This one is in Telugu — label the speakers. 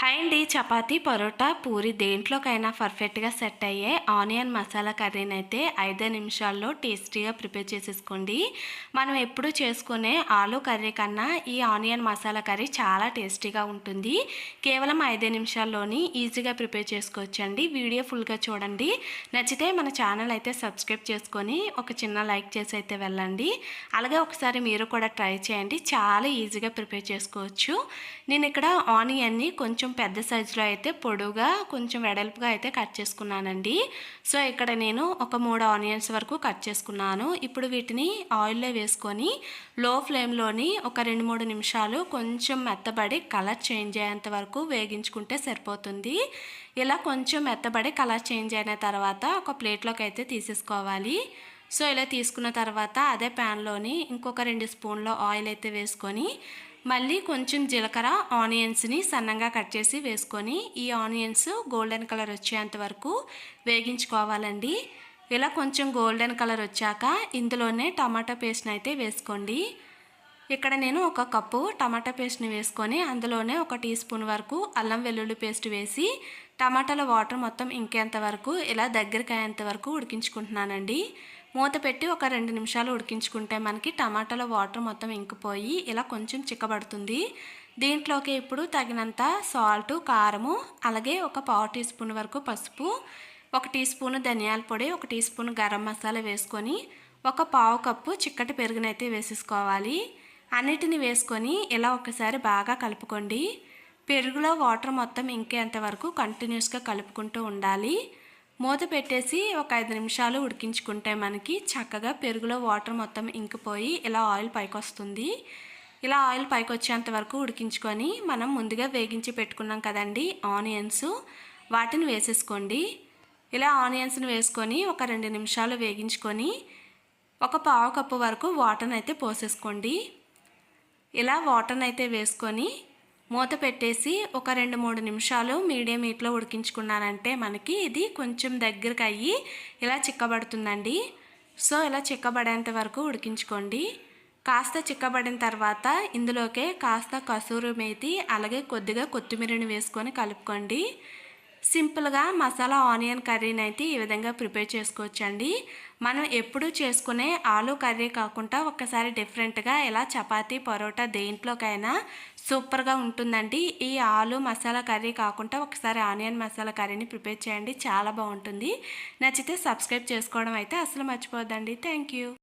Speaker 1: హాయ్ అండి. చపాతీ, పరోటా, పూరి దేంట్లోకైనా పర్ఫెక్ట్‌గా సెట్ అయ్యే ఆనియన్ మసాలా కర్రీనైతే 5 నిమిషాల్లో టేస్టీగా ప్రిపేర్ చేసేసుకోండి. మనం ఎప్పుడూ చేసుకునే ఆలు కర్రీ కన్నా ఈ ఆనియన్ మసాలా కర్రీ చాలా టేస్టీగా ఉంటుంది. కేవలం 5 నిమిషాల్లోని ఈజీగా ప్రిపేర్ చేసుకోవచ్చండి. వీడియో ఫుల్‌గా చూడండి. నచ్చితే మన ఛానల్ అయితే సబ్స్క్రైబ్ చేసుకొని ఒక చిన్న లైక్ చేసి అయితే వెళ్ళండి. అలాగే ఒకసారి మీరు కూడా ట్రై చేయండి. చాలా ఈజీగా ప్రిపేర్ చేసుకోవచ్చు. నేను ఇక్కడ ఆనియన్ని కొంచెం పెద్ద సైజులో అయితే పొడుగా కొంచెం వెడల్పుగా అయితే కట్ చేసుకున్నానండి. సో ఇక్కడ నేను ఒక 3 ఆనియన్స్ వరకు కట్ చేసుకున్నాను. ఇప్పుడు వీటిని ఆయిల్లో వేసుకొని లో ఫ్లేమ్లోని ఒక 2-3 నిమిషాలు కొంచెం మెత్తబడి కలర్ చేంజ్ అయ్యేంత వరకు వేగించుకుంటే సరిపోతుంది. ఇలా కొంచెం మెత్తబడి కలర్ చేంజ్ అయిన తర్వాత ఒక ప్లేట్లోకి అయితే తీసేసుకోవాలి. సో ఇలా తీసుకున్న తర్వాత అదే ప్యాన్లోని ఇంకొక 2 స్పూన్ల ఆయిల్ అయితే వేసుకొని మళ్ళీ కొంచెం జీలకర్ర ఆనియన్స్ని సన్నంగా కట్ చేసి వేసుకొని ఈ ఆనియన్స్ గోల్డెన్ కలర్ వచ్చేంత వరకు వేగించుకోవాలండి. ఇలా కొంచెం గోల్డెన్ కలర్ వచ్చాక ఇందులోనే టమాటా పేస్ట్ని అయితే వేసుకోండి. ఇక్కడ నేను ఒక కప్పు టమాటా పేస్ట్ని వేసుకొని అందులోనే ఒక టీ స్పూన్ వరకు అల్లం వెల్లుల్లి పేస్ట్ వేసి టమాటాల వాటర్ మొత్తం ఇంకేంత వరకు ఇలా దగ్గరికి అయ్యేంత వరకు ఉడికించుకుంటున్నానండి. మూత పెట్టి ఒక 2 నిమిషాలు ఉడికించుకుంటే మనకి టమాటాల వాటర్ మొత్తం ఇంకిపోయి ఇలా కొంచెం చిక్కబడుతుంది. దీంట్లోకి ఇప్పుడు తగినంత సాల్టు, కారము, అలాగే ఒక పావు టీ స్పూన్ వరకు పసుపు, ఒక టీ స్పూన్ ధనియాల పొడి, ఒక టీ స్పూన్ గరం మసాలా వేసుకొని ఒక పావు కప్పు చిక్కటి పెరుగునైతే వేసేసుకోవాలి. అన్నిటిని వేసుకొని ఇలా ఒకసారి బాగా కలుపుకోండి. పెరుగులో వాటర్ మొత్తం ఇంకేంత వరకు కంటిన్యూస్గా కలుపుకుంటూ ఉండాలి. మూత పెట్టేసి ఒక 5 నిమిషాలు ఉడికించుకుంటే మనకి చక్కగా పెరుగులో వాటర్ మొత్తం ఇంకిపోయి ఇలా ఆయిల్ పైకి వస్తుంది. ఇలా ఆయిల్ పైకి వచ్చేంత వరకు ఉడికించుకొని మనం ముందుగా వేగించి పెట్టుకున్నాం కదండి ఆనియన్స్, వాటిని వేసేసుకోండి. ఇలా ఆనియన్స్ని వేసుకొని ఒక 2 నిమిషాలు వేగించుకొని ఒక పావు కప్పు వరకు వాటర్ని అయితే పోసేసుకోండి. ఇలా వాటర్ని అయితే వేసుకొని మూత పెట్టేసి ఒక 2-3 నిమిషాలు మీడియం హీట్లో ఉడికించుకున్నానంటే మనకి ఇది కొంచెం దగ్గరికి అయ్యి ఇలా చిక్కబడుతుందండి. సో ఇలా చిక్కబడేంత వరకు ఉడికించుకోండి. కాస్త చిక్కబడిన తర్వాత ఇందులోకే కాస్త కసూరి మేతి అలాగే కొద్దిగా కొత్తిమీరని వేసుకొని కలుపుకోండి. సింపుల్గా మసాలా ఆనియన్ కర్రీని అయితే ఈ విధంగా ప్రిపేర్ చేసుకోవచ్చండి. మనం ఎప్పుడూ చేసుకునే ఆలు కర్రీ కాకుండా ఒక్కసారి డిఫరెంట్గా ఇలా చపాతీ, పరోటా దేంట్లోకైనా సూపర్గా ఉంటుందండి. ఈ ఆలు మసాలా కర్రీ కాకుండా ఒకసారి ఆనియన్ మసాలా కర్రీని ప్రిపేర్ చేయండి, చాలా బాగుంటుంది. నచ్చితే సబ్స్క్రైబ్ చేసుకోవడం అయితే అసలు మర్చిపోద్దండి. Thank you.